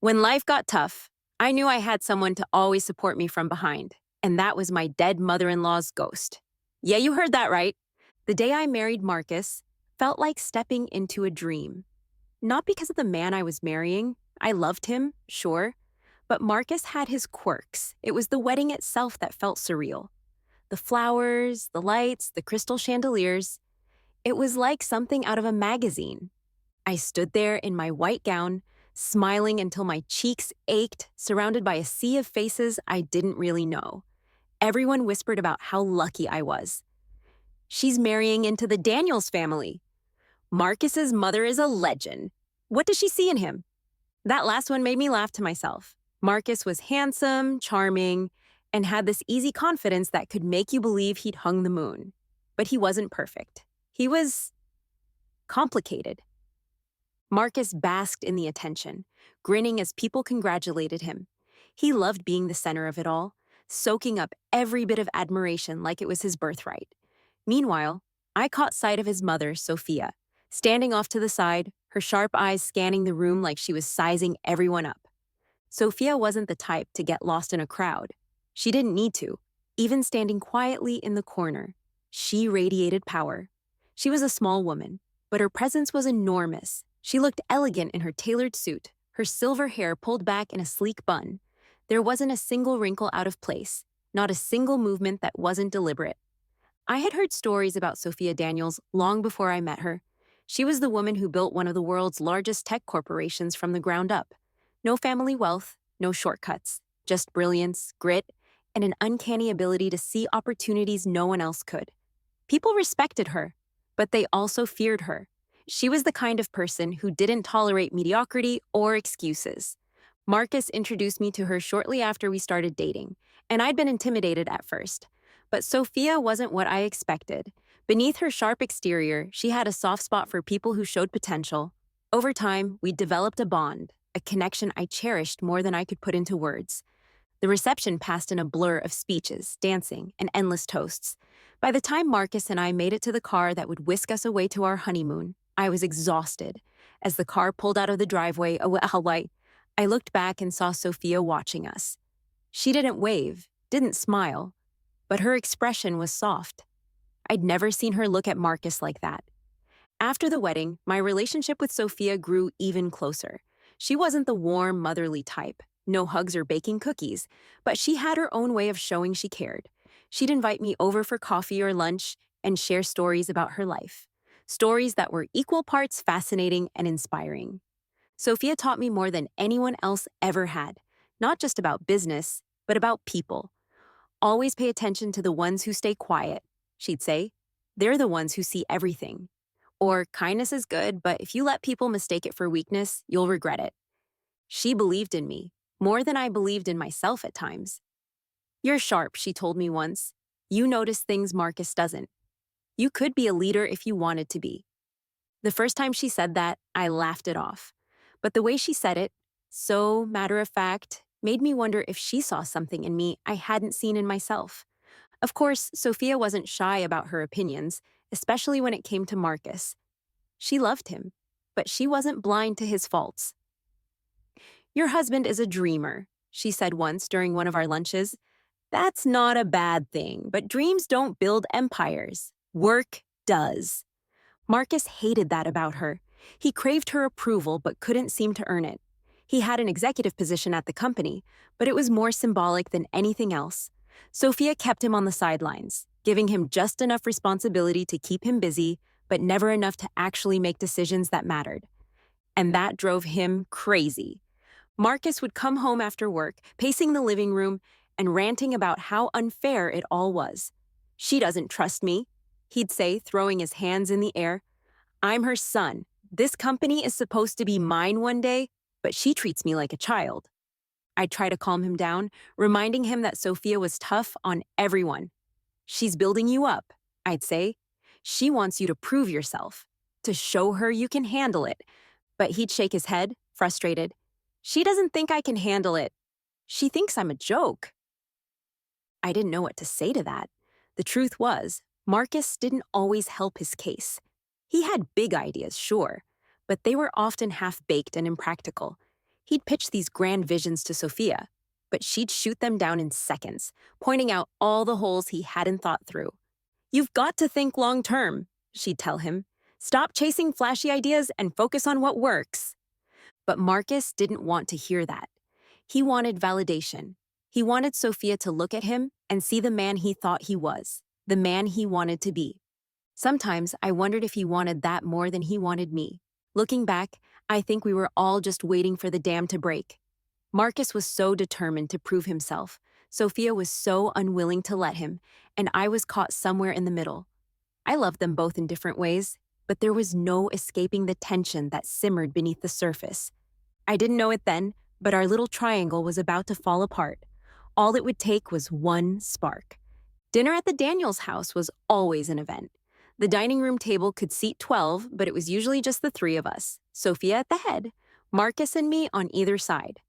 When life got tough, I knew I had someone to always support me from behind, and that was my dead mother-in-law's ghost. Yeah, you heard that right. The day I married Marcus felt like stepping into a dream. Not because of the man I was marrying. I loved him, sure, but Marcus had his quirks. It was the wedding itself that felt surreal. The flowers, the lights, the crystal chandeliers. It was like something out of a magazine. I stood there in my white gown, smiling until my cheeks ached, surrounded by a sea of faces I didn't really know. Everyone whispered about how lucky I was. She's marrying into the Daniels family. Marcus's mother is a legend. What does she see in him? That last one made me laugh to myself. Marcus was handsome, charming, and had this easy confidence that could make you believe he'd hung the moon. But he wasn't perfect. He was complicated. Marcus basked in the attention, grinning as people congratulated him. He loved being the center of it all, soaking up every bit of admiration like it was his birthright. Meanwhile, I caught sight of his mother, Sophia, standing off to the side, her sharp eyes scanning the room like she was sizing everyone up. Sophia wasn't the type to get lost in a crowd. She didn't need to, even standing quietly in the corner. She radiated power. She was a small woman, but her presence was enormous. She looked elegant in her tailored suit, her silver hair pulled back in a sleek bun. There wasn't a single wrinkle out of place, not a single movement that wasn't deliberate. I had heard stories about Sophia Daniels long before I met her. She was the woman who built one of the world's largest tech corporations from the ground up. No family wealth, no shortcuts, just brilliance, grit, and an uncanny ability to see opportunities no one else could. People respected her, but they also feared her. She was the kind of person who didn't tolerate mediocrity or excuses. Marcus introduced me to her shortly after we started dating, and I'd been intimidated at first. But Sophia wasn't what I expected. Beneath her sharp exterior, she had a soft spot for people who showed potential. Over time, we developed a bond, a connection I cherished more than I could put into words. The reception passed in a blur of speeches, dancing, and endless toasts. By the time Marcus and I made it to the car that would whisk us away to our honeymoon, I was exhausted. As the car pulled out of the driveway, I looked back and saw Sophia watching us. She didn't wave, didn't smile, but her expression was soft. I'd never seen her look at Marcus like that. After the wedding, my relationship with Sophia grew even closer. She wasn't the warm, motherly type, no hugs or baking cookies, but she had her own way of showing she cared. She'd invite me over for coffee or lunch and share stories about her life. Stories that were equal parts fascinating and inspiring. Sophia taught me more than anyone else ever had, not just about business, but about people. Always pay attention to the ones who stay quiet, she'd say. They're the ones who see everything. Or kindness is good, but if you let people mistake it for weakness, you'll regret it. She believed in me, more than I believed in myself at times. You're sharp, she told me once. You notice things Marcus doesn't. You could be a leader if you wanted to be. The first time she said that, I laughed it off. But the way she said it, so matter-of-fact, made me wonder if she saw something in me I hadn't seen in myself. Of course, Sophia wasn't shy about her opinions, especially when it came to Marcus. She loved him, but she wasn't blind to his faults. Your husband is a dreamer, she said once during one of our lunches. That's not a bad thing, but dreams don't build empires. Work does. Marcus hated that about her. He craved her approval but couldn't seem to earn it. He had an executive position at the company, but it was more symbolic than anything else. Sophia kept him on the sidelines, giving him just enough responsibility to keep him busy, but never enough to actually make decisions that mattered. And that drove him crazy. Marcus would come home after work, pacing the living room, and ranting about how unfair it all was. She doesn't trust me, he'd say, throwing his hands in the air. I'm her son. This company is supposed to be mine one day, but she treats me like a child. I'd try to calm him down, reminding him that Sophia was tough on everyone. She's building you up, I'd say. She wants you to prove yourself, to show her you can handle it. But he'd shake his head, frustrated. She doesn't think I can handle it. She thinks I'm a joke. I didn't know what to say to that. The truth was, Marcus didn't always help his case. He had big ideas, sure, but they were often half-baked and impractical. He'd pitch these grand visions to Sophia, but she'd shoot them down in seconds, pointing out all the holes he hadn't thought through. You've got to think long term, she'd tell him. Stop chasing flashy ideas and focus on what works. But Marcus didn't want to hear that. He wanted validation. He wanted Sophia to look at him and see the man he thought he was, the man he wanted to be. Sometimes I wondered if he wanted that more than he wanted me. Looking back, I think we were all just waiting for the dam to break. Marcus was so determined to prove himself. Sophia was so unwilling to let him, and I was caught somewhere in the middle. I loved them both in different ways, but there was no escaping the tension that simmered beneath the surface. I didn't know it then, but our little triangle was about to fall apart. All it would take was one spark. Dinner at the Daniels house was always an event. The dining room table could seat 12, but it was usually just the three of us, Sophia at the head, Marcus and me on either side.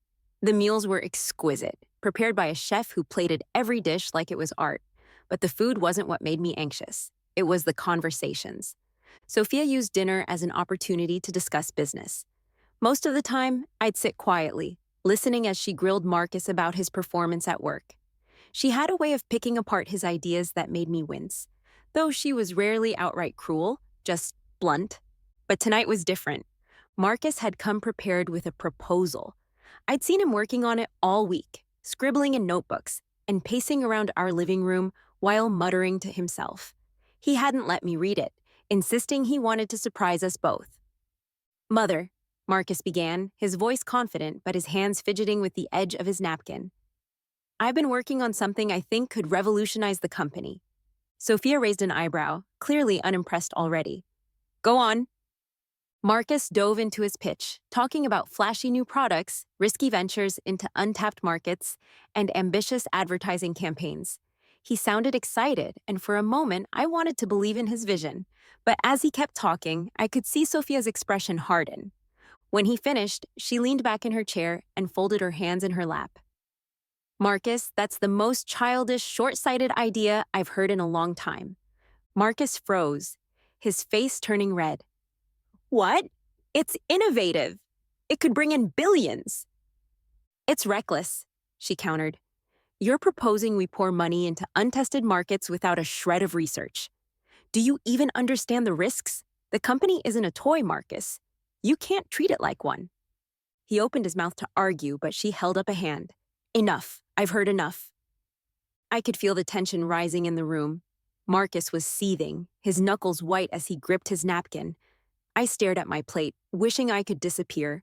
The meals were exquisite, prepared by a chef who plated every dish like it was art. But the food wasn't what made me anxious. It was the conversations. Sophia used dinner as an opportunity to discuss business. Most of the time, I'd sit quietly, listening as she grilled Marcus about his performance at work. She had a way of picking apart his ideas that made me wince, though she was rarely outright cruel, just blunt. But tonight was different. Marcus had come prepared with a proposal. I'd seen him working on it all week, scribbling in notebooks and pacing around our living room while muttering to himself. He hadn't let me read it, insisting he wanted to surprise us both. "Mother," Marcus began, his voice confident but his hands fidgeting with the edge of his napkin. "I've been working on something I think could revolutionize the company." Sophia raised an eyebrow, clearly unimpressed already. "Go on." Marcus dove into his pitch, talking about flashy new products, risky ventures into untapped markets, and ambitious advertising campaigns. He sounded excited, and for a moment, I wanted to believe in his vision. But as he kept talking, I could see Sophia's expression harden. When he finished, she leaned back in her chair and folded her hands in her lap. "Marcus, that's the most childish, short-sighted idea I've heard in a long time." Marcus froze, his face turning red. "What? It's innovative. It could bring in billions." "It's reckless," she countered. "You're proposing we pour money into untested markets without a shred of research. Do you even understand the risks? The company isn't a toy, Marcus. You can't treat it like one." He opened his mouth to argue, but she held up a hand. "Enough. I've heard enough." I could feel the tension rising in the room. Marcus was seething, his knuckles white as he gripped his napkin. I stared at my plate, wishing I could disappear.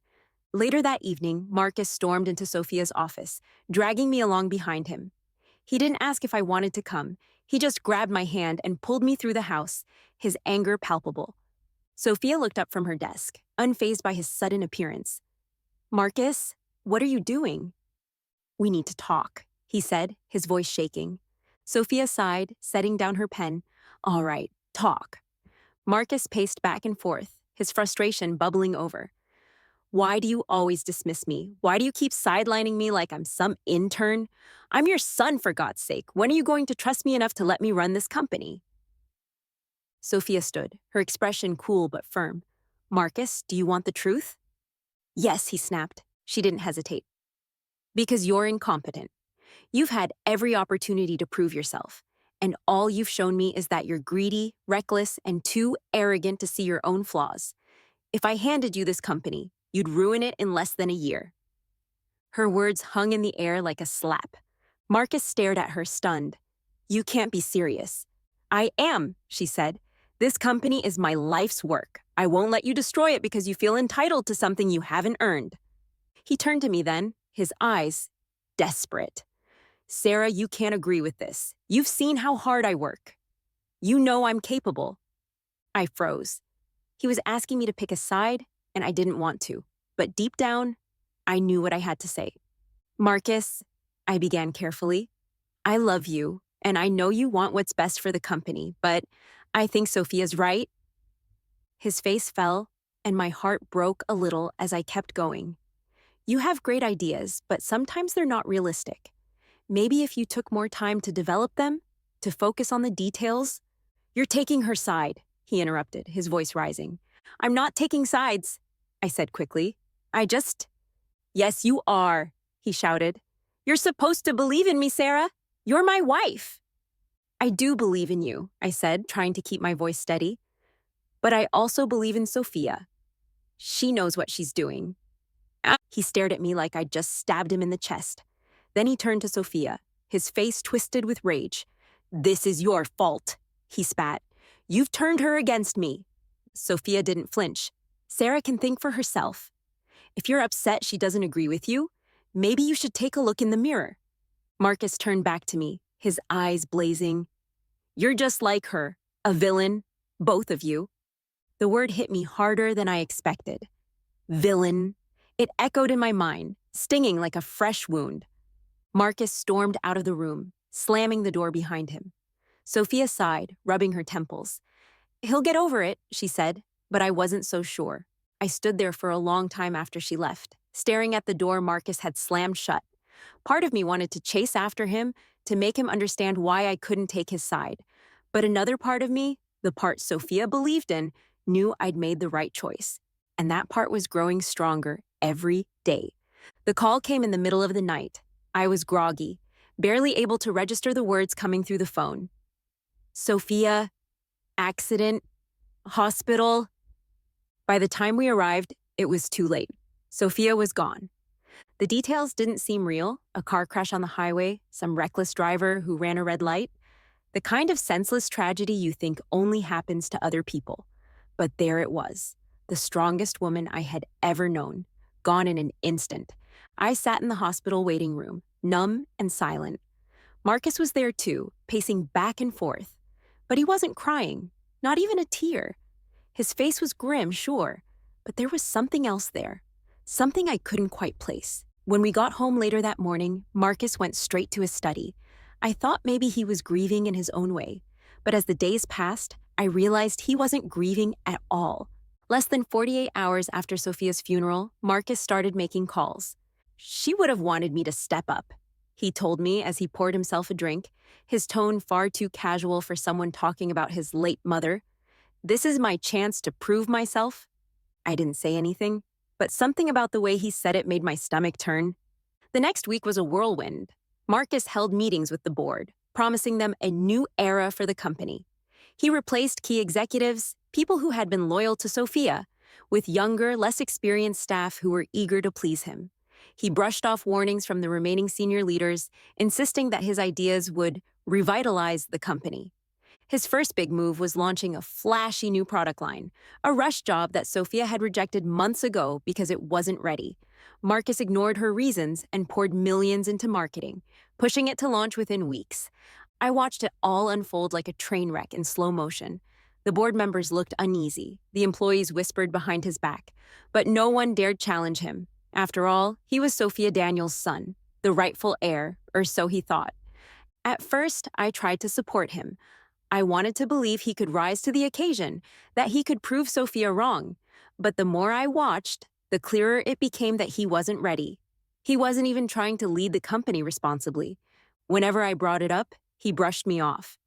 Later that evening, Marcus stormed into Sophia's office, dragging me along behind him. He didn't ask if I wanted to come. He just grabbed my hand and pulled me through the house, his anger palpable. Sophia looked up from her desk, unfazed by his sudden appearance. "Marcus, what are you doing?" "We need to talk," he said, his voice shaking. Sophia sighed, setting down her pen. "All right, talk." Marcus paced back and forth, his frustration bubbling over. "Why do you always dismiss me? Why do you keep sidelining me like I'm some intern? I'm your son, for God's sake. When are you going to trust me enough to let me run this company?" Sophia stood, her expression cool but firm. "Marcus, do you want the truth?" "Yes," he snapped. She didn't hesitate. "Because you're incompetent. You've had every opportunity to prove yourself, and all you've shown me is that you're greedy, reckless, and too arrogant to see your own flaws. If I handed you this company, you'd ruin it in less than a year." Her words hung in the air like a slap. Marcus stared at her, stunned. "You can't be serious." "I am," she said. "This company is my life's work. I won't let you destroy it because you feel entitled to something you haven't earned." He turned to me then, his eyes desperate. "Sarah, you can't agree with this. You've seen how hard I work. You know I'm capable." I froze. He was asking me to pick a side, and I didn't want to. But deep down, I knew what I had to say. "Marcus," I began carefully, "I love you, and I know you want what's best for the company, but I think Sophia's right." His face fell, and my heart broke a little as I kept going. "You have great ideas, but sometimes they're not realistic. Maybe if you took more time to develop them, to focus on the details." "You're taking her side," he interrupted, his voice rising. "I'm not taking sides," I said quickly. Yes, you are, he shouted. You're supposed to believe in me, Sarah. You're my wife. I do believe in you, I said, trying to keep my voice steady. But I also believe in Sophia. She knows what she's doing. He stared at me like I'd just stabbed him in the chest. Then he turned to Sophia, his face twisted with rage. This is your fault, he spat. You've turned her against me. Sophia didn't flinch. Sarah can think for herself. If you're upset she doesn't agree with you, maybe you should take a look in the mirror. Marcus turned back to me, his eyes blazing. You're just like her, a villain, both of you. The word hit me harder than I expected. Villain. It echoed in my mind, stinging like a fresh wound. Marcus stormed out of the room, slamming the door behind him. Sophia sighed, rubbing her temples. He'll get over it, she said, but I wasn't so sure. I stood there for a long time after she left, staring at the door Marcus had slammed shut. Part of me wanted to chase after him, to make him understand why I couldn't take his side. But another part of me, the part Sophia believed in, knew I'd made the right choice. And that part was growing stronger every day. The call came in the middle of the night. I was groggy, barely able to register the words coming through the phone. Sophia, accident, hospital. By the time we arrived, it was too late. Sophia was gone. The details didn't seem real, a car crash on the highway, some reckless driver who ran a red light. The kind of senseless tragedy you think only happens to other people. But there it was, the strongest woman I had ever known, gone in an instant. I sat in the hospital waiting room, numb and silent. Marcus was there too, pacing back and forth. But he wasn't crying, not even a tear. His face was grim, sure, but there was something else there, something I couldn't quite place. When we got home later that morning, Marcus went straight to his study. I thought maybe he was grieving in his own way, but as the days passed, I realized he wasn't grieving at all. Less than 48 hours after Sophia's funeral, Marcus started making calls. She would have wanted me to step up, he told me as he poured himself a drink, his tone far too casual for someone talking about his late mother. This is my chance to prove myself. I didn't say anything, but something about the way he said it made my stomach turn. The next week was a whirlwind. Marcus held meetings with the board, promising them a new era for the company. He replaced key executives, people who had been loyal to Sophia, with younger, less experienced staff who were eager to please him. He brushed off warnings from the remaining senior leaders, insisting that his ideas would revitalize the company. His first big move was launching a flashy new product line, a rush job that Sophia had rejected months ago because it wasn't ready. Marcus ignored her reasons and poured millions into marketing, pushing it to launch within weeks. I watched it all unfold like a train wreck in slow motion. The board members looked uneasy, the employees whispered behind his back, but no one dared challenge him. After all, he was Sophia Daniels' son, the rightful heir, or so he thought. At first, I tried to support him. I wanted to believe he could rise to the occasion, that he could prove Sophia wrong. But the more I watched, the clearer it became that he wasn't ready. He wasn't even trying to lead the company responsibly. Whenever I brought it up, he brushed me off.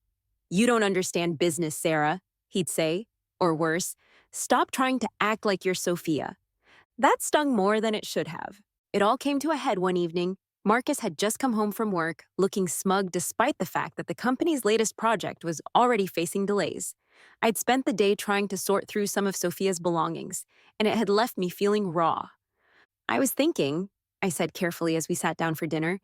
You don't understand business, Sarah, he'd say. Or worse, stop trying to act like you're Sophia. That stung more than it should have. It all came to a head one evening. Marcus had just come home from work, looking smug despite the fact that the company's latest project was already facing delays. I'd spent the day trying to sort through some of Sophia's belongings, and it had left me feeling raw. I was thinking, I said carefully as we sat down for dinner,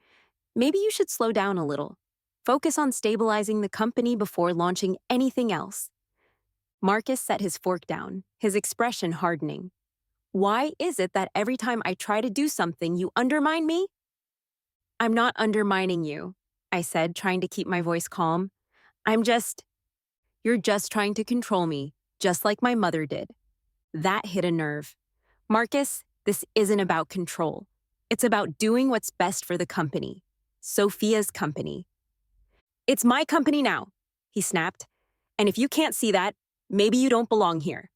maybe you should slow down a little. Focus on stabilizing the company before launching anything else. Marcus set his fork down, his expression hardening. Why is it that every time I try to do something, you undermine me? I'm not undermining you, I said, trying to keep my voice calm. You're just trying to control me, just like my mother did. That hit a nerve. Marcus, this isn't about control. It's about doing what's best for the company. Sophia's company. It's my company now, he snapped. And if you can't see that, maybe you don't belong here.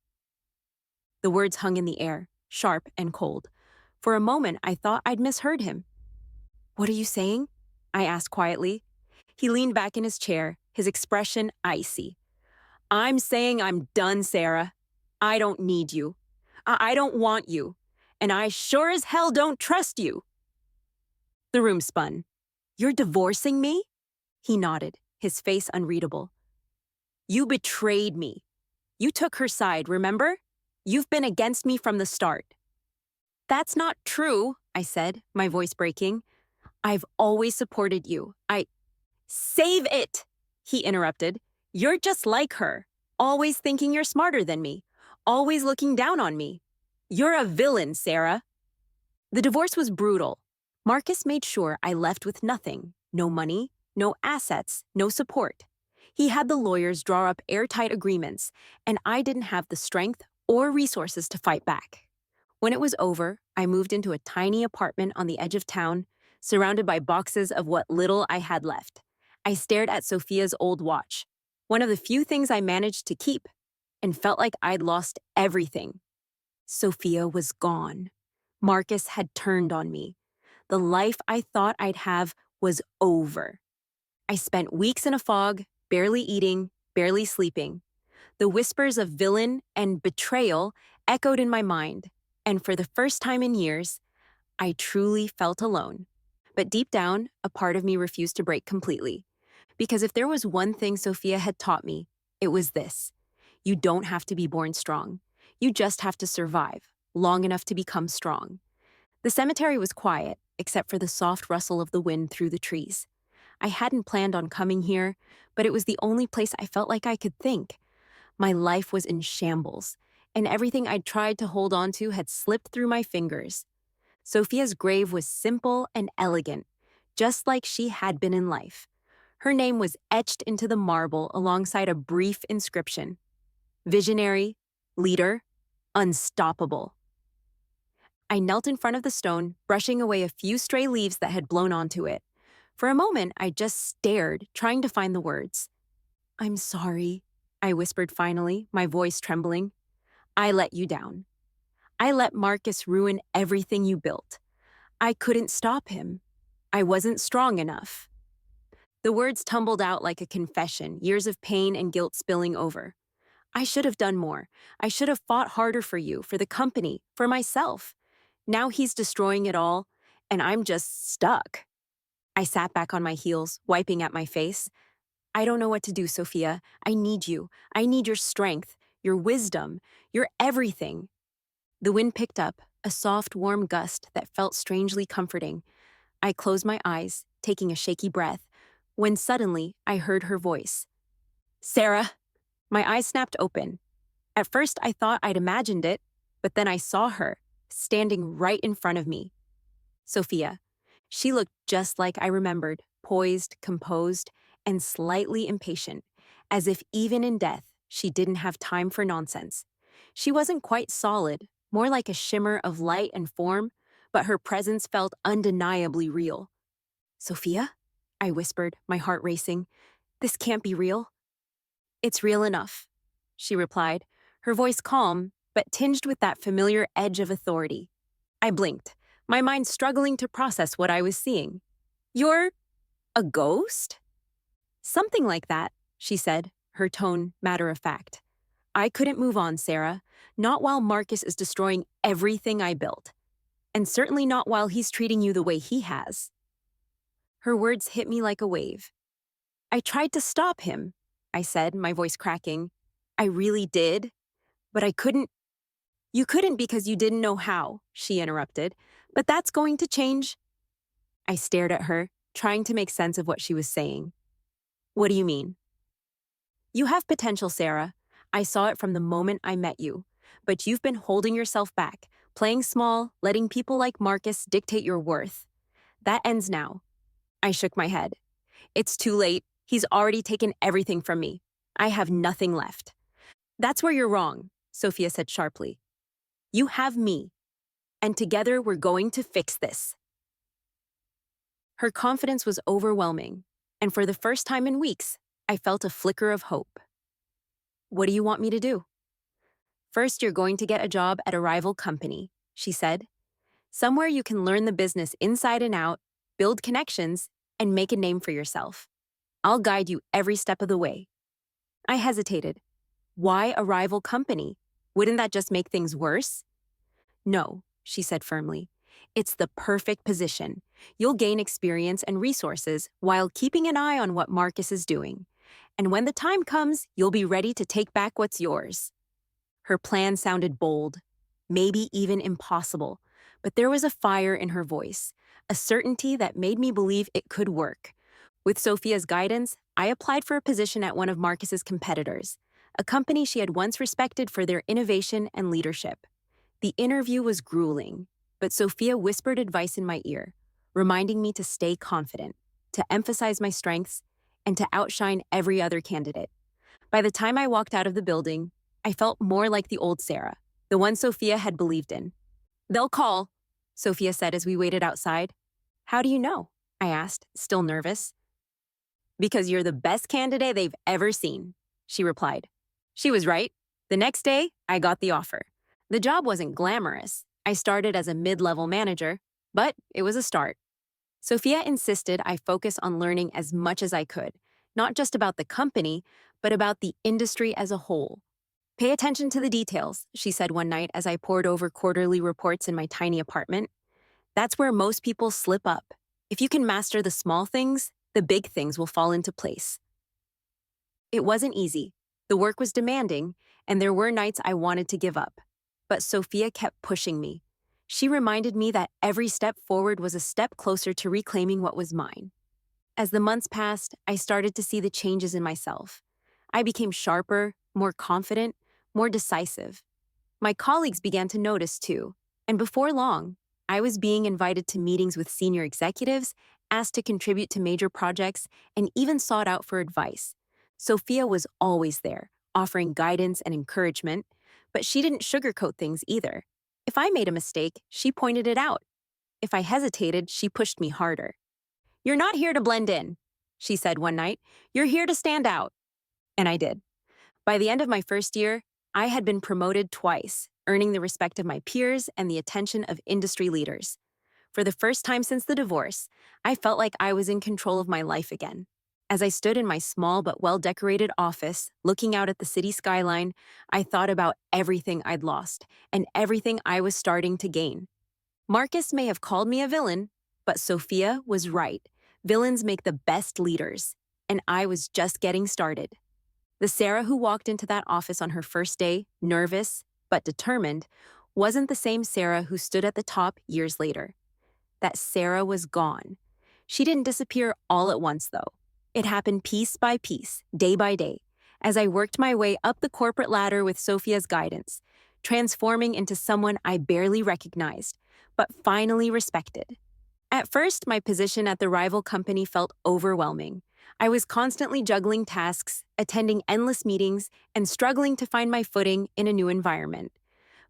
The words hung in the air, sharp and cold. For a moment, I thought I'd misheard him. What are you saying? I asked quietly. He leaned back in his chair, his expression icy. I'm saying I'm done, Sarah. I don't need you. I don't want you. and I sure as hell don't trust you. The room spun. You're divorcing me? He nodded, his face unreadable. You betrayed me. You took her side, remember? You've been against me from the start. That's not true, I said, my voice breaking. I've always supported you. Save it, he interrupted. You're just like her, always thinking you're smarter than me, always looking down on me. You're a villain, Sarah. The divorce was brutal. Marcus made sure I left with nothing, no money, no assets, no support. He had the lawyers draw up airtight agreements, and I didn't have the strength or resources to fight back. When it was over, I moved into a tiny apartment on the edge of town, surrounded by boxes of what little I had left. I stared at Sophia's old watch, one of the few things I managed to keep, and felt like I'd lost everything. Sophia was gone. Marcus had turned on me. The life I thought I'd have was over. I spent weeks in a fog, barely eating, barely sleeping. The whispers of villain and betrayal echoed in my mind, and for the first time in years, I truly felt alone. But deep down, a part of me refused to break completely. Because if there was one thing Sophia had taught me, it was this. You don't have to be born strong. You just have to survive, long enough to become strong. The cemetery was quiet, except for the soft rustle of the wind through the trees. I hadn't planned on coming here, but it was the only place I felt like I could think. My life was in shambles, and everything I'd tried to hold on to had slipped through my fingers. Sophia's grave was simple and elegant, just like she had been in life. Her name was etched into the marble alongside a brief inscription. Visionary, leader, unstoppable. I knelt in front of the stone, brushing away a few stray leaves that had blown onto it. For a moment, I just stared, trying to find the words. I'm sorry, I whispered finally, my voice trembling. I let you down. I let Marcus ruin everything you built. I couldn't stop him. I wasn't strong enough. The words tumbled out like a confession, years of pain and guilt spilling over. I should have done more. I should have fought harder for you, for the company, for myself. Now he's destroying it all, and I'm just stuck. I sat back on my heels, wiping at my face. I don't know what to do, Sophia. I need you. I need your strength, your wisdom, your everything. The wind picked up, a soft, warm gust that felt strangely comforting. I closed my eyes, taking a shaky breath, when suddenly I heard her voice. Sarah! My eyes snapped open. At first, I thought I'd imagined it, but then I saw her, standing right in front of me. Sophia. She looked just like I remembered, poised, composed, and slightly impatient, as if even in death, she didn't have time for nonsense. She wasn't quite solid, more like a shimmer of light and form, but her presence felt undeniably real. Sophia? I whispered, my heart racing. This can't be real. It's real enough, she replied, her voice calm, but tinged with that familiar edge of authority. I blinked, my mind struggling to process what I was seeing. You're a ghost? Something like that, she said, her tone matter of fact. I couldn't move on, Sarah, not while Marcus is destroying everything I built. And certainly not while he's treating you the way he has. Her words hit me like a wave. I tried to stop him, I said, my voice cracking. I really did, but I couldn't. You couldn't because you didn't know how, she interrupted. But that's going to change. I stared at her, trying to make sense of what she was saying. What do you mean? You have potential, Sarah. I saw it from the moment I met you. But you've been holding yourself back, playing small, letting people like Marcus dictate your worth. That ends now. I shook my head. It's too late. He's already taken everything from me. I have nothing left. That's where you're wrong, Sophia said sharply. You have me, and together we're going to fix this. Her confidence was overwhelming, and for the first time in weeks, I felt a flicker of hope. What do you want me to do? First, you're going to get a job at a rival company, she said. Somewhere you can learn the business inside and out, build connections, and make a name for yourself. I'll guide you every step of the way. I hesitated. Why a rival company? Wouldn't that just make things worse? No, she said firmly. It's the perfect position. You'll gain experience and resources while keeping an eye on what Marcus is doing. And when the time comes, you'll be ready to take back what's yours. Her plan sounded bold, maybe even impossible, but there was a fire in her voice, a certainty that made me believe it could work. With Sophia's guidance, I applied for a position at one of Marcus's competitors, a company she had once respected for their innovation and leadership. The interview was grueling, but Sophia whispered advice in my ear, reminding me to stay confident, to emphasize my strengths, and to outshine every other candidate. By the time I walked out of the building, I felt more like the old Sarah, the one Sophia had believed in. They'll call, Sophia said as we waited outside. How do you know? I asked, still nervous. Because you're the best candidate they've ever seen, she replied. She was right. The next day, I got the offer. The job wasn't glamorous. I started as a mid-level manager, but it was a start. Sophia insisted I focus on learning as much as I could, not just about the company, but about the industry as a whole. Pay attention to the details, she said one night as I pored over quarterly reports in my tiny apartment. That's where most people slip up. If you can master the small things, the big things will fall into place. It wasn't easy. The work was demanding, and there were nights I wanted to give up. But Sophia kept pushing me. She reminded me that every step forward was a step closer to reclaiming what was mine. As the months passed, I started to see the changes in myself. I became sharper, more confident, more decisive. My colleagues began to notice too, and before long, I was being invited to meetings with senior executives, asked to contribute to major projects, and even sought out for advice. Sophia was always there, offering guidance and encouragement, but she didn't sugarcoat things either. If I made a mistake, she pointed it out. If I hesitated, she pushed me harder. You're not here to blend in, she said one night. You're here to stand out. And I did. By the end of my first year, I had been promoted twice, earning the respect of my peers and the attention of industry leaders. For the first time since the divorce, I felt like I was in control of my life again. As I stood in my small but well-decorated office, looking out at the city skyline, I thought about everything I'd lost and everything I was starting to gain. Marcus may have called me a villain, but Sophia was right. Villains make the best leaders, and I was just getting started. The Sarah who walked into that office on her first day, nervous but determined, wasn't the same Sarah who stood at the top years later. That Sarah was gone. She didn't disappear all at once, though. It happened piece by piece, day by day, as I worked my way up the corporate ladder with Sophia's guidance, transforming into someone I barely recognized, but finally respected. At first, my position at the rival company felt overwhelming. I was constantly juggling tasks, attending endless meetings, and struggling to find my footing in a new environment.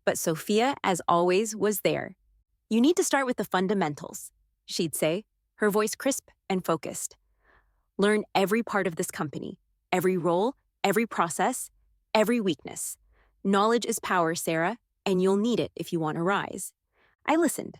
But Sophia, as always, was there. You need to start with the fundamentals, she'd say, her voice crisp and focused. Learn every part of this company, every role, every process, every weakness. Knowledge is power, Sarah, and you'll need it if you want to rise. I listened.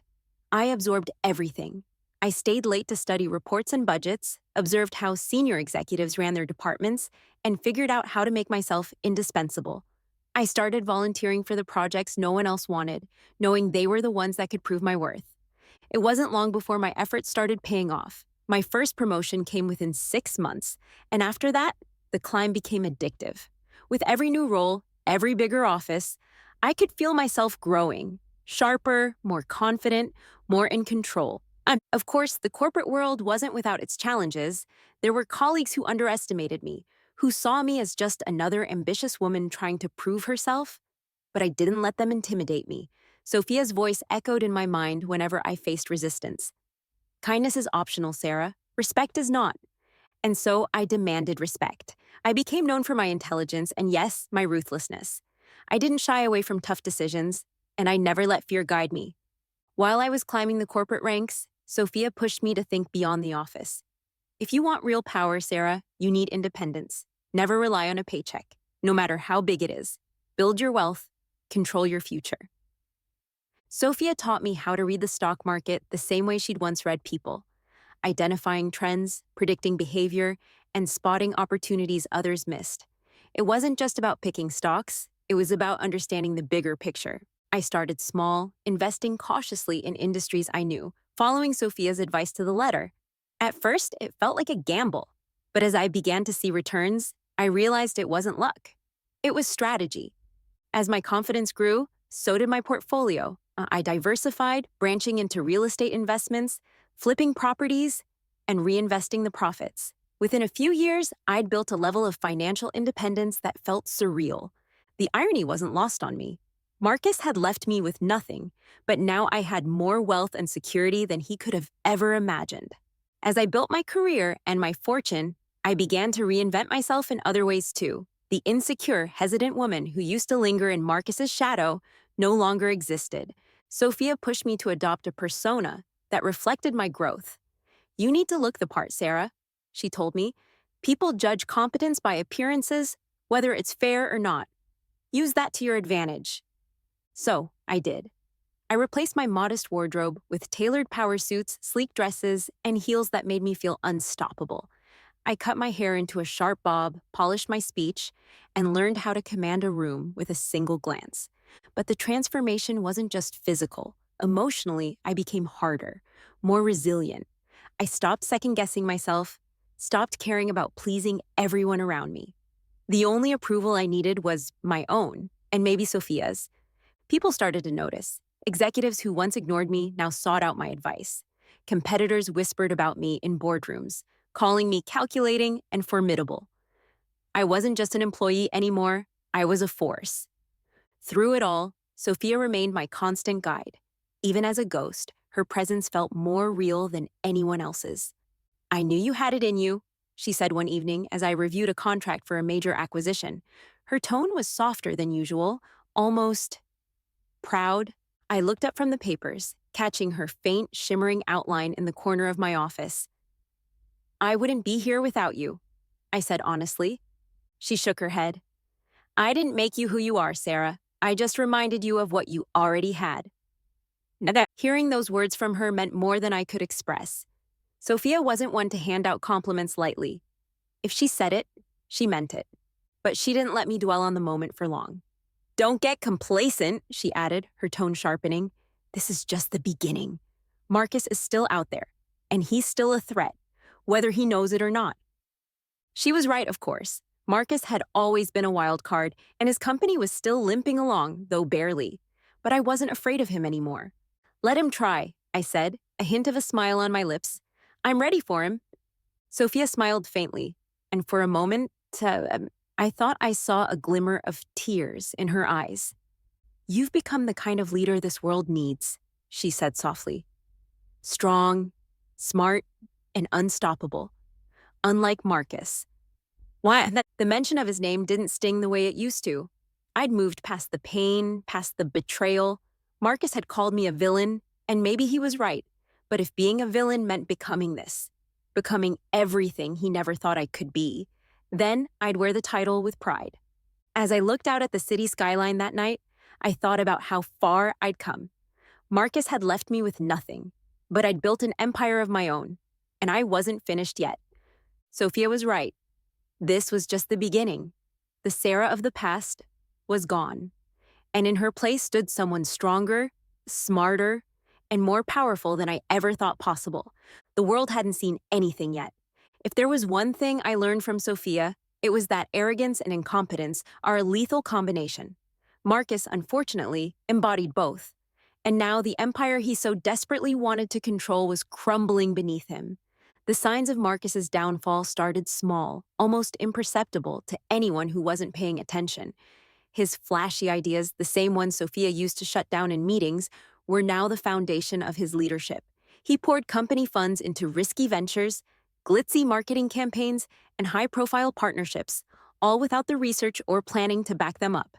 I absorbed everything. I stayed late to study reports and budgets, observed how senior executives ran their departments, and figured out how to make myself indispensable. I started volunteering for the projects no one else wanted, knowing they were the ones that could prove my worth. It wasn't long before my efforts started paying off. My first promotion came within 6 months, and after that, the climb became addictive. With every new role, every bigger office, I could feel myself growing, sharper, more confident, more in control. Of course, the corporate world wasn't without its challenges. There were colleagues who underestimated me, who saw me as just another ambitious woman trying to prove herself. But I didn't let them intimidate me. Sophia's voice echoed in my mind whenever I faced resistance. Kindness is optional, Sarah. Respect is not. And so I demanded respect. I became known for my intelligence and, yes, my ruthlessness. I didn't shy away from tough decisions, and I never let fear guide me. While I was climbing the corporate ranks, Sophia pushed me to think beyond the office. If you want real power, Sarah, you need independence. Never rely on a paycheck, no matter how big it is. Build your wealth, control your future. Sophia taught me how to read the stock market the same way she'd once read people, identifying trends, predicting behavior, and spotting opportunities others missed. It wasn't just about picking stocks, it was about understanding the bigger picture. I started small, investing cautiously in industries I knew, following Sophia's advice to the letter. At first, it felt like a gamble, but as I began to see returns, I realized it wasn't luck. It was strategy. As my confidence grew, so did my portfolio. I diversified, branching into real estate investments, flipping properties, and reinvesting the profits. Within a few years, I'd built a level of financial independence that felt surreal. The irony wasn't lost on me. Marcus had left me with nothing, but now I had more wealth and security than he could have ever imagined. As I built my career and my fortune, I began to reinvent myself in other ways too. The insecure, hesitant woman who used to linger in Marcus's shadow no longer existed. Sophia pushed me to adopt a persona that reflected my growth. You need to look the part, Sarah, she told me. People judge competence by appearances, whether it's fair or not. Use that to your advantage. So, I did. I replaced my modest wardrobe with tailored power suits, sleek dresses, and heels that made me feel unstoppable. I cut my hair into a sharp bob, polished my speech, and learned how to command a room with a single glance. But the transformation wasn't just physical. Emotionally, I became harder, more resilient. I stopped second-guessing myself, stopped caring about pleasing everyone around me. The only approval I needed was my own, and maybe Sophia's. People started to notice. Executives who once ignored me now sought out my advice. Competitors whispered about me in boardrooms, calling me calculating and formidable. I wasn't just an employee anymore, I was a force. Through it all, Sophia remained my constant guide. Even as a ghost, her presence felt more real than anyone else's. I knew you had it in you, she said one evening as I reviewed a contract for a major acquisition. Her tone was softer than usual, almost proud. I looked up from the papers, catching her faint, shimmering outline in the corner of my office. I wouldn't be here without you, I said honestly. She shook her head. I didn't make you who you are, Sarah. I just reminded you of what you already had. Hearing those words from her meant more than I could express. Sophia wasn't one to hand out compliments lightly. If she said it, she meant it. But she didn't let me dwell on the moment for long. Don't get complacent, she added, her tone sharpening. This is just the beginning. Marcus is still out there, and he's still a threat, whether he knows it or not. She was right, of course. Marcus had always been a wild card, and his company was still limping along, though barely. But I wasn't afraid of him anymore. Let him try, I said, a hint of a smile on my lips. I'm ready for him. Sophia smiled faintly, and for a moment, I thought I saw a glimmer of tears in her eyes. You've become the kind of leader this world needs, she said softly. Strong, smart, and unstoppable. Unlike Marcus. Why? The mention of his name didn't sting the way it used to. I'd moved past the pain, past the betrayal. Marcus had called me a villain, and maybe he was right. But if being a villain meant becoming this, becoming everything he never thought I could be, then I'd wear the title with pride. As I looked out at the city skyline that night, I thought about how far I'd come. Marcus had left me with nothing, but I'd built an empire of my own, and I wasn't finished yet. Sophia was right. This was just the beginning. The Sarah of the past was gone, and in her place stood someone stronger, smarter, and more powerful than I ever thought possible. The world hadn't seen anything yet. If there was one thing I learned from Sophia, it was that arrogance and incompetence are a lethal combination. Marcus, unfortunately, embodied both. And now the empire he so desperately wanted to control was crumbling beneath him. The signs of Marcus's downfall started small, almost imperceptible to anyone who wasn't paying attention. His flashy ideas, the same ones Sophia used to shut down in meetings, were now the foundation of his leadership. He poured company funds into risky ventures, glitzy marketing campaigns, and high-profile partnerships, all without the research or planning to back them up.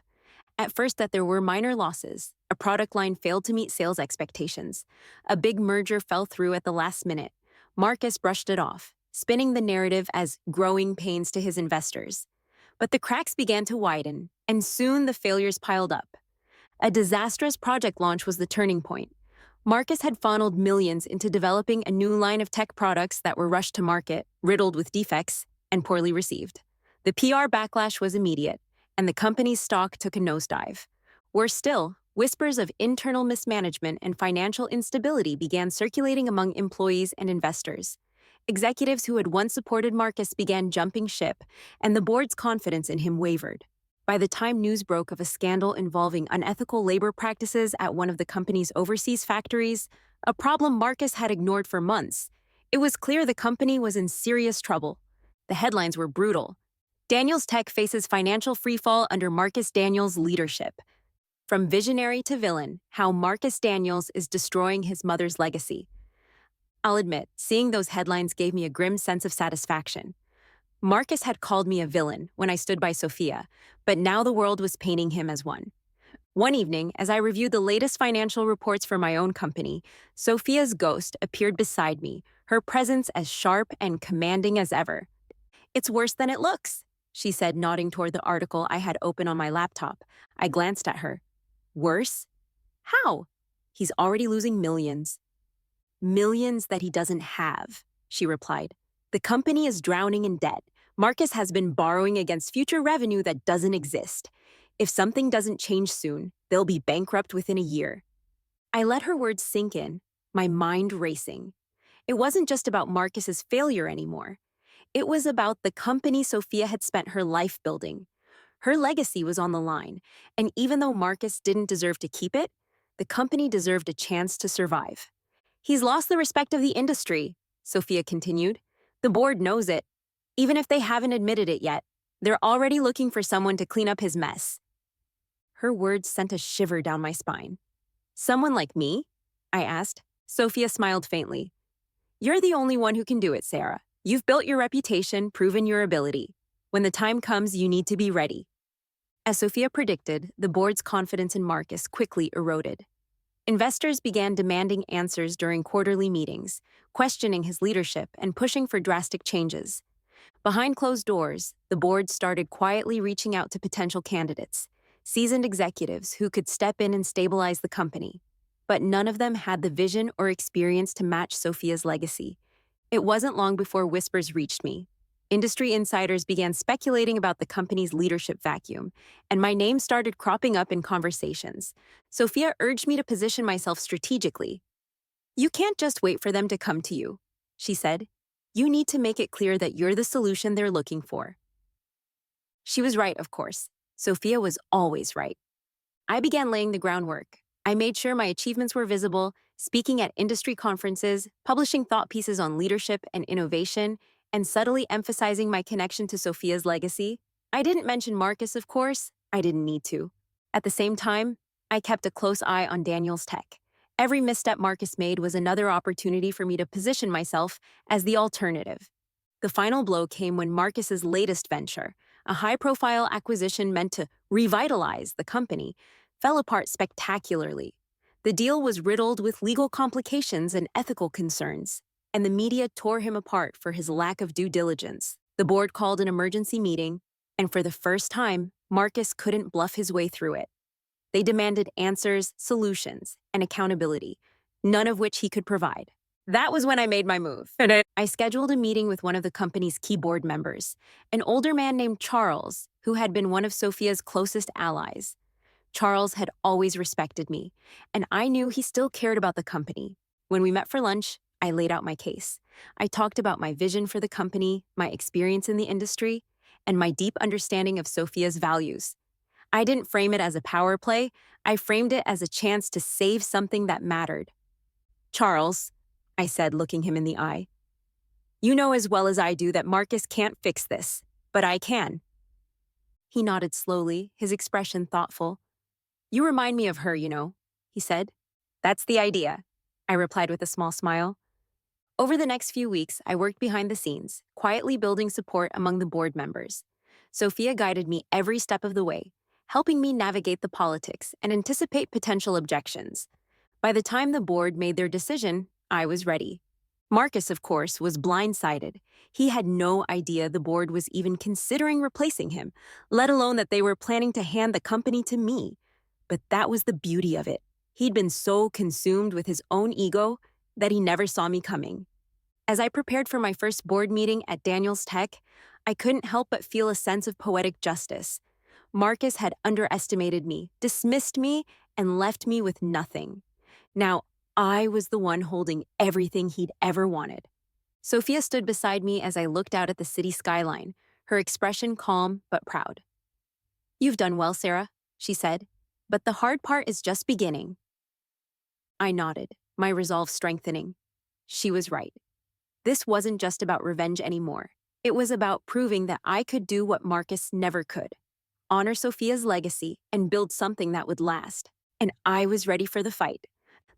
At first, that there were minor losses. A product line failed to meet sales expectations. A big merger fell through at the last minute. Marcus brushed it off, spinning the narrative as growing pains to his investors. But the cracks began to widen, and soon the failures piled up. A disastrous project launch was the turning point. Marcus had funneled millions into developing a new line of tech products that were rushed to market, riddled with defects, and poorly received. The PR backlash was immediate, and the company's stock took a nosedive. Worse still, Whispers of internal mismanagement and financial instability began circulating among employees and investors. Executives who had once supported Marcus began jumping ship, and the board's confidence in him wavered. By the time news broke of a scandal involving unethical labor practices at one of the company's overseas factories, a problem Marcus had ignored for months, it was clear the company was in serious trouble. The headlines were brutal. Daniels Tech faces financial freefall under Marcus Daniels' leadership. From visionary to villain, how Marcus Daniels is destroying his mother's legacy. I'll admit, seeing those headlines gave me a grim sense of satisfaction. Marcus had called me a villain when I stood by Sophia, but now the world was painting him as one. One evening, as I reviewed the latest financial reports for my own company, Sophia's ghost appeared beside me, her presence as sharp and commanding as ever. "It's worse than it looks," she said, nodding toward the article I had open on my laptop. I glanced at her. "Worse? How?" "He's already losing millions." "Millions that he doesn't have," she replied. "The company is drowning in debt. Marcus has been borrowing against future revenue that doesn't exist. If something doesn't change soon, they'll be bankrupt within a year." I let her words sink in, my mind racing. It wasn't just about Marcus's failure anymore. It was about the company Sophia had spent her life building. Her legacy was on the line, and even though Marcus didn't deserve to keep it, the company deserved a chance to survive. "He's lost the respect of the industry," Sophia continued. "The board knows it. Even if they haven't admitted it yet, they're already looking for someone to clean up his mess." Her words sent a shiver down my spine. "Someone like me?" I asked. Sophia smiled faintly. "You're the only one who can do it, Sarah. You've built your reputation, proven your ability. When the time comes, you need to be ready." As Sophia predicted, the board's confidence in Marcus quickly eroded. Investors began demanding answers during quarterly meetings, questioning his leadership and pushing for drastic changes. Behind closed doors, the board started quietly reaching out to potential candidates, seasoned executives who could step in and stabilize the company. But none of them had the vision or experience to match Sophia's legacy. It wasn't long before whispers reached me. Industry insiders began speculating about the company's leadership vacuum, and my name started cropping up in conversations. Sophia urged me to position myself strategically. "You can't just wait for them to come to you," she said. "You need to make it clear that you're the solution they're looking for." She was right, of course. Sophia was always right. I began laying the groundwork. I made sure my achievements were visible, speaking at industry conferences, publishing thought pieces on leadership and innovation, and subtly emphasizing my connection to Sophia's legacy. I didn't mention Marcus, of course. I didn't need to. At the same time, I kept a close eye on Daniels Tech. Every misstep Marcus made was another opportunity for me to position myself as the alternative. The final blow came when Marcus's latest venture, a high-profile acquisition meant to revitalize the company, fell apart spectacularly. The deal was riddled with legal complications and ethical concerns, and the media tore him apart for his lack of due diligence. The board called an emergency meeting, and for the first time, Marcus couldn't bluff his way through it. They demanded answers, solutions, and accountability, none of which he could provide. That was when I made my move. I scheduled a meeting with one of the company's key board members, an older man named Charles, who had been one of Sophia's closest allies. Charles had always respected me, and I knew he still cared about the company. When we met for lunch, I laid out my case. I talked about my vision for the company, my experience in the industry, and my deep understanding of Sophia's values. I didn't frame it as a power play. I framed it as a chance to save something that mattered. "Charles," I said, looking him in the eye, "you know as well as I do that Marcus can't fix this, but I can." He nodded slowly, his expression thoughtful. "You remind me of her, he said. "That's the idea," I replied with a small smile. Over the next few weeks, I worked behind the scenes, quietly building support among the board members. Sophia guided me every step of the way, helping me navigate the politics and anticipate potential objections. By the time the board made their decision, I was ready. Marcus, of course, was blindsided. He had no idea the board was even considering replacing him, let alone that they were planning to hand the company to me. But that was the beauty of it. He'd been so consumed with his own ego that he never saw me coming. As I prepared for my first board meeting at Daniels Tech, I couldn't help but feel a sense of poetic justice. Marcus had underestimated me, dismissed me, and left me with nothing. Now, I was the one holding everything he'd ever wanted. Sophia stood beside me as I looked out at the city skyline, her expression calm but proud. "You've done well, Sarah," she said, "but the hard part is just beginning." I nodded, my resolve strengthening. She was right. This wasn't just about revenge anymore. It was about proving that I could do what Marcus never could: honor Sophia's legacy and build something that would last. And I was ready for the fight.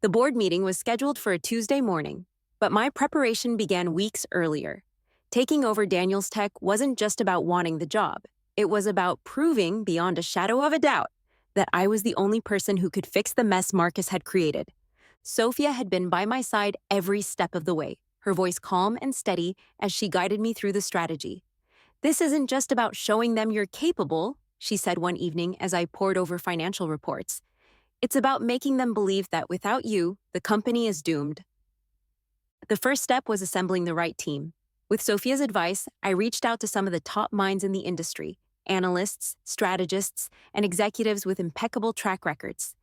The board meeting was scheduled for a Tuesday morning, but my preparation began weeks earlier. Taking over Daniel's Tech wasn't just about wanting the job. It was about proving, beyond a shadow of a doubt, that I was the only person who could fix the mess Marcus had created. Sophia had been by my side every step of the way, her voice calm and steady as she guided me through the strategy. "This isn't just about showing them you're capable," she said one evening as I pored over financial reports. "It's about making them believe that without you, the company is doomed." The first step was assembling the right team. With Sophia's advice, I reached out to some of the top minds in the industry: analysts, strategists, and executives with impeccable track records.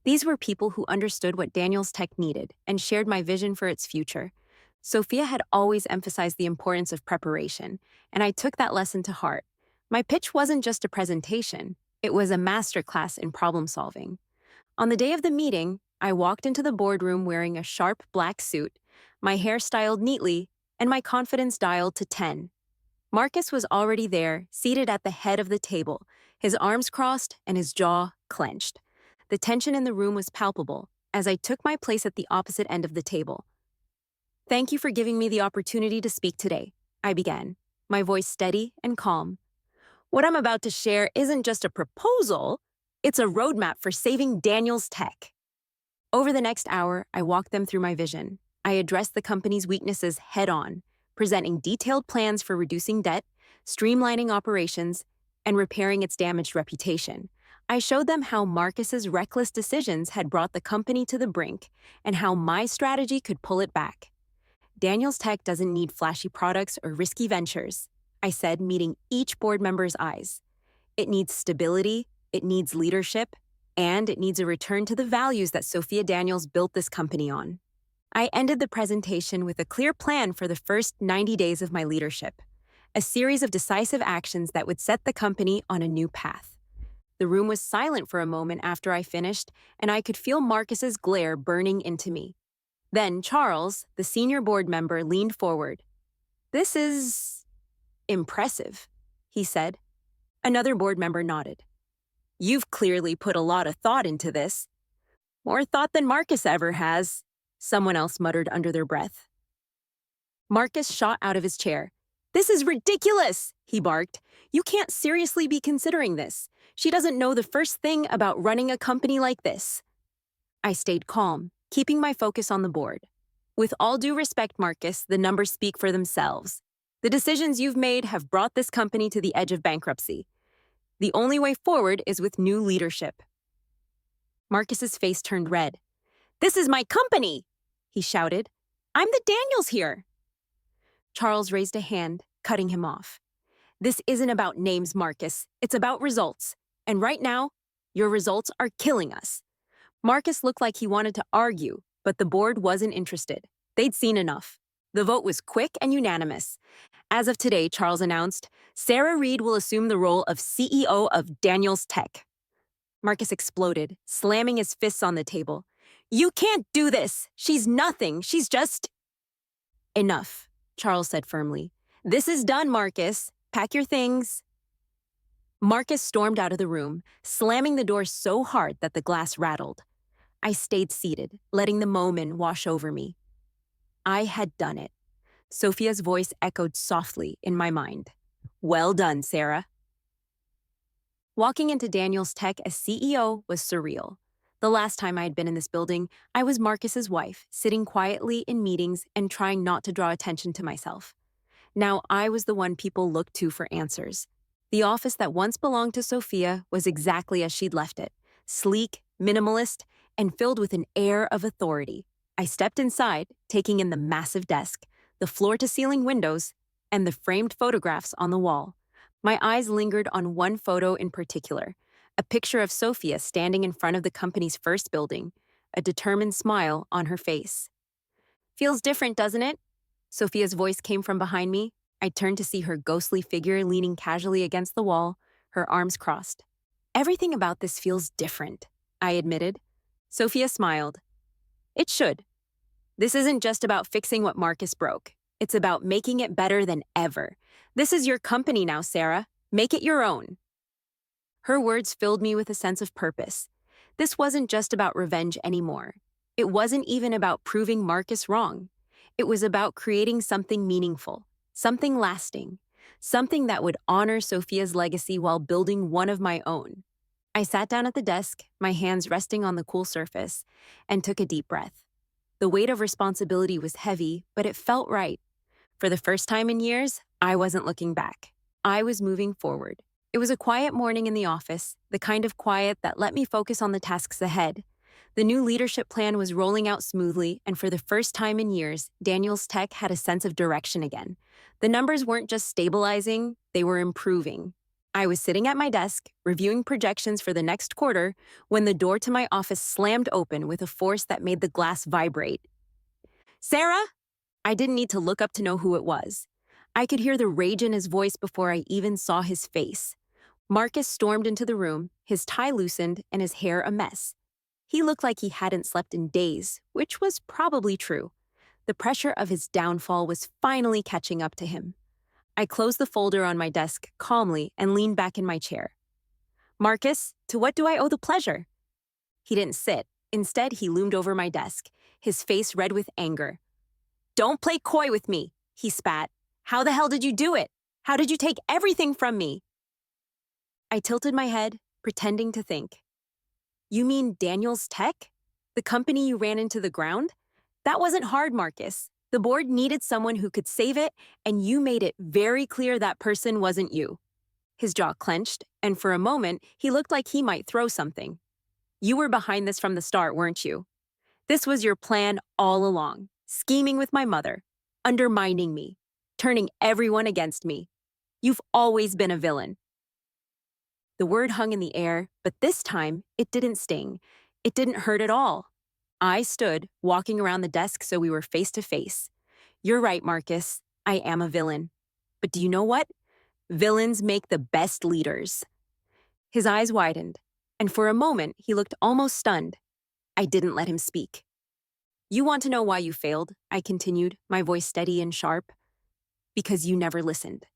These were people who understood what Daniel's Tech needed and shared my vision for its future. Sophia had always emphasized the importance of preparation, and I took that lesson to heart. My pitch wasn't just a presentation, it was a masterclass in problem solving. On the day of the meeting, I walked into the boardroom wearing a sharp black suit, my hair styled neatly, and my confidence dialed to 10. Marcus was already there, seated at the head of the table, his arms crossed and his jaw clenched. The tension in the room was palpable as I took my place at the opposite end of the table. "Thank you for giving me the opportunity to speak today," I began, my voice steady and calm. "What I'm about to share isn't just a proposal, it's a roadmap for saving Daniel's Tech." Over the next hour, I walked them through my vision. I addressed the company's weaknesses head-on, presenting detailed plans for reducing debt, streamlining operations, and repairing its damaged reputation. I showed them how Marcus's reckless decisions had brought the company to the brink and how my strategy could pull it back. "Daniel's Tech doesn't need flashy products or risky ventures," I said, meeting each board member's eyes. "It needs stability, it needs leadership, and it needs a return to the values that Sophia Daniels built this company on." I ended the presentation with a clear plan for the first 90 days of my leadership, a series of decisive actions that would set the company on a new path. The room was silent for a moment after I finished, and I could feel Marcus's glare burning into me. Then Charles, the senior board member, leaned forward. "This is impressive," he said. Another board member nodded. "You've clearly put a lot of thought into this." "More thought than Marcus ever has," someone else muttered under their breath. Marcus shot out of his chair. "This is ridiculous," he barked. "You can't seriously be considering this. She doesn't know the first thing about running a company like this." I stayed calm, keeping my focus on the board. "With all due respect, Marcus, the numbers speak for themselves. The decisions you've made have brought this company to the edge of bankruptcy. The only way forward is with new leadership." Marcus's face turned red. "This is my company," he shouted. "I'm the Daniels here." Charles raised a hand, cutting him off. "This isn't about names, Marcus. It's about results. And right now, your results are killing us." Marcus looked like he wanted to argue, but the board wasn't interested. They'd seen enough. The vote was quick and unanimous. "As of today," Charles announced, "Sarah Reed will assume the role of CEO of Daniel's Tech." Marcus exploded, slamming his fists on the table. "You can't do this! She's nothing! She's just—" "Enough," Charles said firmly. "This is done, Marcus. Pack your things." Marcus stormed out of the room, slamming the door so hard that the glass rattled. I stayed seated, letting the moment wash over me. I had done it. Sophia's voice echoed softly in my mind. "Well done, Sarah." Walking into Daniel's Tech as CEO was surreal. The last time I had been in this building, I was Marcus's wife, sitting quietly in meetings and trying not to draw attention to myself. Now I was the one people looked to for answers. The office that once belonged to Sophia was exactly as she'd left it, sleek, minimalist, and filled with an air of authority. I stepped inside, taking in the massive desk, the floor-to-ceiling windows, and the framed photographs on the wall. My eyes lingered on one photo in particular, a picture of Sophia standing in front of the company's first building, a determined smile on her face. Feels different, doesn't it? Sophia's voice came from behind me. I turned to see her ghostly figure leaning casually against the wall, her arms crossed. Everything about this feels different, I admitted. Sophia smiled. It should. This isn't just about fixing what Marcus broke. It's about making it better than ever. This is your company now, Sarah. Make it your own. Her words filled me with a sense of purpose. This wasn't just about revenge anymore. It wasn't even about proving Marcus wrong. It was about creating something meaningful, something lasting, something that would honor Sophia's legacy while building one of my own. I sat down at the desk, my hands resting on the cool surface, and took a deep breath. The weight of responsibility was heavy, but it felt right. For the first time in years, I wasn't looking back. I was moving forward. It was a quiet morning in the office, the kind of quiet that let me focus on the tasks ahead. The new leadership plan was rolling out smoothly, and for the first time in years, Daniel's tech had a sense of direction again. The numbers weren't just stabilizing, they were improving. I was sitting at my desk, reviewing projections for the next quarter, when the door to my office slammed open with a force that made the glass vibrate. Sarah? I didn't need to look up to know who it was. I could hear the rage in his voice before I even saw his face. Marcus stormed into the room, his tie loosened and his hair a mess. He looked like he hadn't slept in days, which was probably true. The pressure of his downfall was finally catching up to him. I closed the folder on my desk calmly and leaned back in my chair. Marcus, to what do I owe the pleasure? He didn't sit. Instead, he loomed over my desk, his face red with anger. Don't play coy with me, he spat. How the hell did you do it? How did you take everything from me? I tilted my head, pretending to think. You mean Daniel's tech? The company you ran into the ground? That wasn't hard, Marcus. The board needed someone who could save it, and you made it very clear that person wasn't you. His jaw clenched, and for a moment, he looked like he might throw something. You were behind this from the start, weren't you? This was your plan all along, scheming with my mother, undermining me, turning everyone against me. You've always been a villain. The word hung in the air, but this time, it didn't sting. It didn't hurt at all. I stood, walking around the desk so we were face to face. You're right, Marcus. I am a villain. But do you know what? Villains make the best leaders. His eyes widened, and for a moment, he looked almost stunned. I didn't let him speak. You want to know why you failed? I continued, my voice steady and sharp. Because you never listened.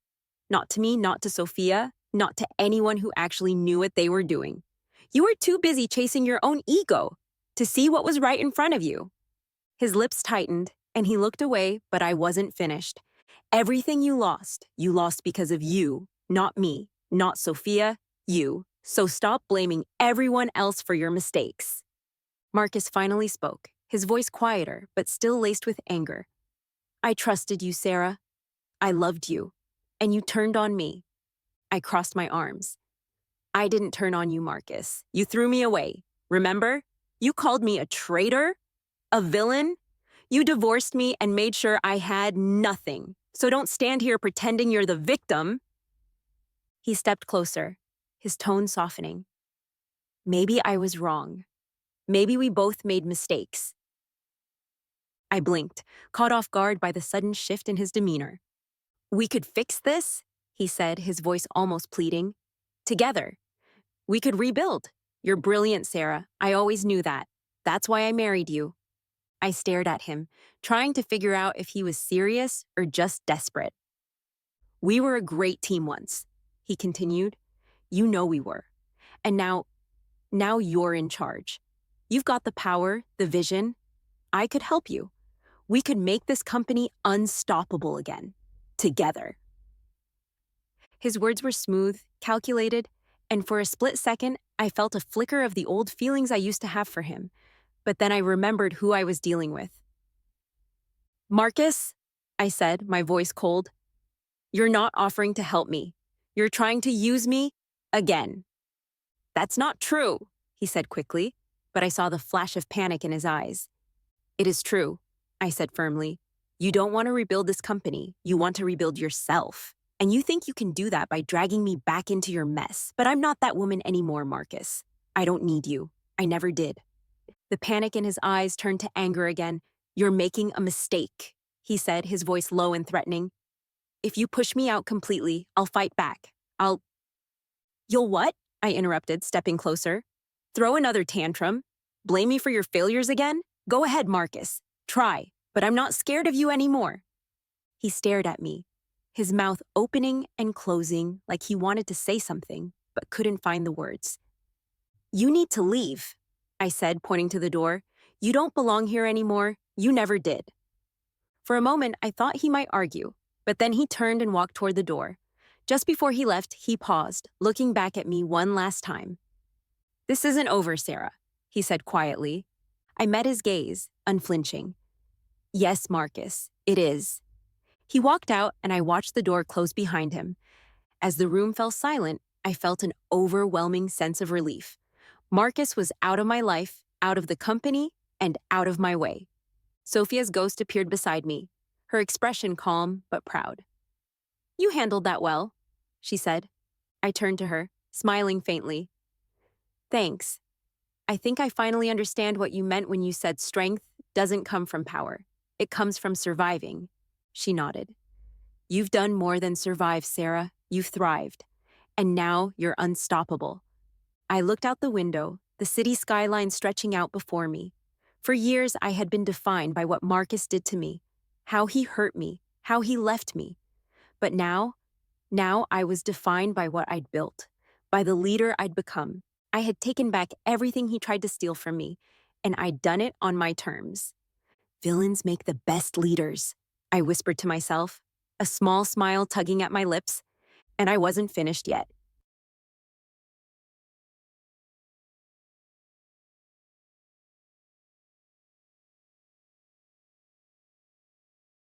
Not to me, not to Sophia, not to anyone who actually knew what they were doing. You were too busy chasing your own ego to see what was right in front of you. His lips tightened, and he looked away, but I wasn't finished. Everything you lost because of you, not me, not Sophia, you. So stop blaming everyone else for your mistakes. Marcus finally spoke, his voice quieter, but still laced with anger. I trusted you, Sarah. I loved you, and you turned on me. I crossed my arms. I didn't turn on you, Marcus. You threw me away. Remember? You called me a traitor? A villain? You divorced me and made sure I had nothing. So don't stand here pretending you're the victim. He stepped closer, his tone softening. Maybe I was wrong. Maybe we both made mistakes. I blinked, caught off guard by the sudden shift in his demeanor. We could fix this, he said, his voice almost pleading. Together. We could rebuild. You're brilliant, Sarah. I always knew that. That's why I married you. I stared at him, trying to figure out if he was serious or just desperate. We were a great team once, he continued. You know we were. And now you're in charge. You've got the power, the vision. I could help you. We could make this company unstoppable again. Together. His words were smooth, calculated, and for a split second, I felt a flicker of the old feelings I used to have for him. But then I remembered who I was dealing with. Marcus, I said, my voice cold, you're not offering to help me. You're trying to use me again. That's not true, he said quickly, but I saw the flash of panic in his eyes. It is true, I said firmly. You don't want to rebuild this company. You want to rebuild yourself. And you think you can do that by dragging me back into your mess. But I'm not that woman anymore, Marcus. I don't need you. I never did. The panic in his eyes turned to anger again. You're making a mistake, he said, his voice low and threatening. If you push me out completely, I'll fight back. You'll what? I interrupted, stepping closer. Throw another tantrum? Blame me for your failures again? Go ahead, Marcus. Try, but I'm not scared of you anymore. He stared at me, his mouth opening and closing like he wanted to say something, but couldn't find the words. You need to leave, I said, pointing to the door. You don't belong here anymore. You never did. For a moment, I thought he might argue, but then he turned and walked toward the door. Just before he left, he paused, looking back at me one last time. This isn't over, Sarah, he said quietly. I met his gaze, unflinching. Yes, Marcus, it is. He walked out, and I watched the door close behind him. As the room fell silent, I felt an overwhelming sense of relief. Marcus was out of my life, out of the company, and out of my way. Sophia's ghost appeared beside me, her expression calm but proud. You handled that well, she said. I turned to her, smiling faintly. Thanks. I think I finally understand what you meant when you said strength doesn't come from power. It comes from surviving. She nodded. You've done more than survive, Sarah. You've thrived. And now you're unstoppable. I looked out the window, the city skyline stretching out before me. For years, I had been defined by what Marcus did to me, how he hurt me, how he left me. But now I was defined by what I'd built, by the leader I'd become. I had taken back everything he tried to steal from me, and I'd done it on my terms. Villains make the best leaders, I whispered to myself, a small smile tugging at my lips, and I wasn't finished yet.